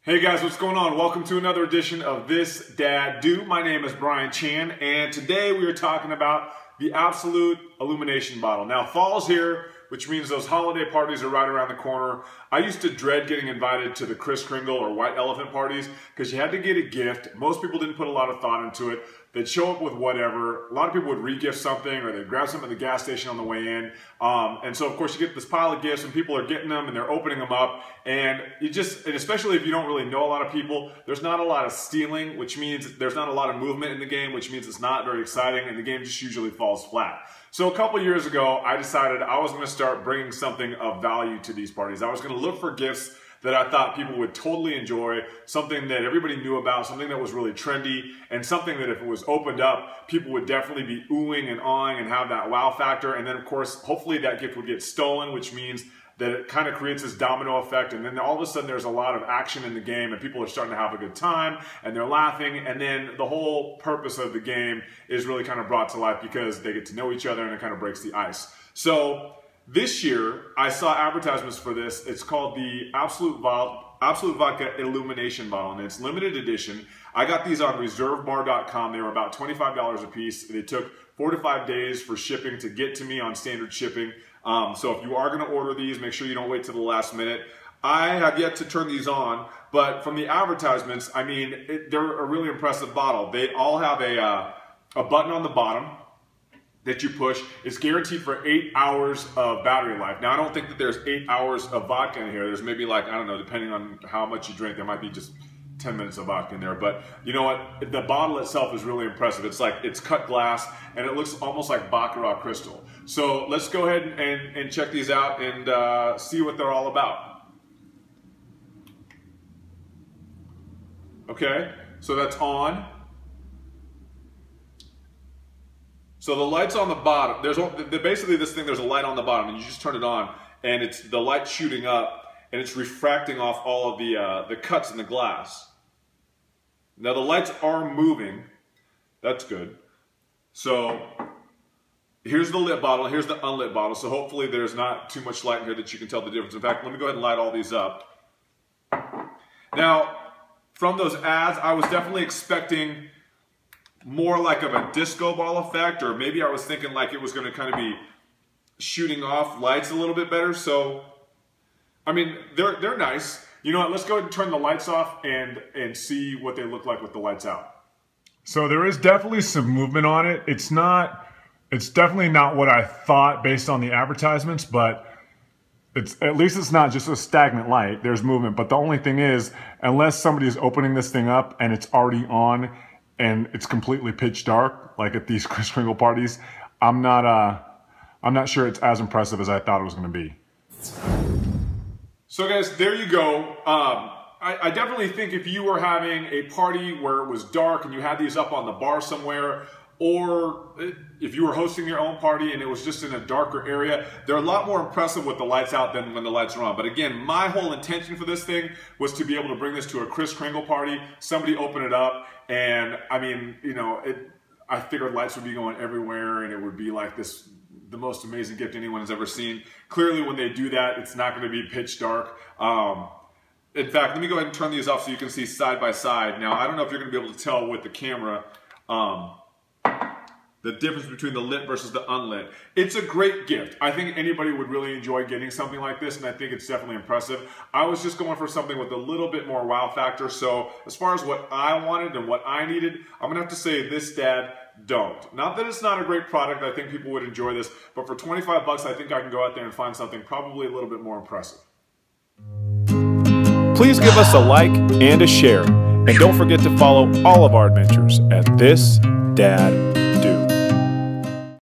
Hey guys, what's going on? Welcome to another edition of ThisDadDo. My name is Bryan Chan, and today we are talking about the Absolut Illumination Bottle. Now, fall's here, which means those holiday parties are right around the corner. I used to dread getting invited to the Kris Kringle or White Elephant parties because you had to get a gift. Most people didn't put a lot of thought into it. They'd show up with whatever. A lot of people would re-gift something, or they'd grab something at the gas station on the way in. And so, of course, you get this pile of gifts, and people are getting them, and they're opening them up. And and especially if you don't really know a lot of people, there's not a lot of stealing, which means there's not a lot of movement in the game, which means it's not very exciting, and the game just usually falls flat. So a couple years ago, I decided I was going to start bringing something of value to these parties. I was going to look for gifts that I thought people would totally enjoy, something that everybody knew about, something that was really trendy, and something that if it was opened up, people would definitely be oohing and awing and have that wow factor. And then, of course, hopefully that gift would get stolen, which means that it kind of creates this domino effect, and then all of a sudden there's a lot of action in the game and people are starting to have a good time and they're laughing, and then the whole purpose of the game is really kind of brought to life because they get to know each other and it kind of breaks the ice. So this year I saw advertisements for this. It's called the Absolut Vodka Illumination Bottle, and it's limited edition. I got these on reservebar.com. They were about $25 a piece. They took 4 to 5 days for shipping to get to me on standard shipping. So if you are going to order these, make sure you don't wait till the last minute. I have yet to turn these on, but from the advertisements, I mean, they're a really impressive bottle. They all have a button on the bottom that you push. It's guaranteed for 8 hours of battery life. Now, I don't think that there's 8 hours of vodka in here. There's maybe, like, I don't know, depending on how much you drink, there might be just 10 minutes of vodka in there. But you know what? The bottle itself is really impressive. It's like, it's cut glass and it looks almost like Baccarat crystal. So let's go ahead and check these out and see what they're all about. Okay, so that's on. So the light's on the bottom. Basically this thing, there's a light on the bottom, and you just turn it on, and it's the light shooting up, and it's refracting off all of the cuts in the glass. Now the lights are moving. That's good. So here's the lit bottle, here's the unlit bottle. So hopefully there's not too much light in here that you can tell the difference. In fact, let me go ahead and light all these up. Now, from those ads, I was definitely expecting more like of a disco ball effect, or maybe I was thinking like it was going to kind of be shooting off lights a little bit better. So, I mean, they're nice. You know what, let's go ahead and turn the lights off and see what they look like with the lights out. So there is definitely some movement on it. It's definitely not what I thought based on the advertisements, but at least it's not just a stagnant light. There's movement, but the only thing is, unless somebody's opening this thing up and it's already on and it's completely pitch dark, like at these Kris Kringle parties, I'm not sure it's as impressive as I thought it was going to be. So guys, there you go. I definitely think if you were having a party where it was dark and you had these up on the bar somewhere, or if you were hosting your own party and it was just in a darker area, they're a lot more impressive with the lights out than when the lights are on. But again, my whole intention for this thing was to be able to bring this to a Kris Kringle party, somebody open it up, and I mean, you know, I figured lights would be going everywhere and it would be like the most amazing gift anyone has ever seen. Clearly, when they do that, it's not going to be pitch dark. In fact, let me go ahead and turn these off so you can see side by side. Now, I don't know if you're going to be able to tell with the camera the difference between the lit versus the unlit. It's a great gift. I think anybody would really enjoy getting something like this, and I think it's definitely impressive. I was just going for something with a little bit more wow factor, so as far as what I wanted and what I needed, I'm going to have to say ThisDadDo. Not that it's not a great product, I think people would enjoy this, but for 25 bucks, I think I can go out there and find something probably a little bit more impressive. Please give us a like and a share, and don't forget to follow all of our adventures at ThisDadDo.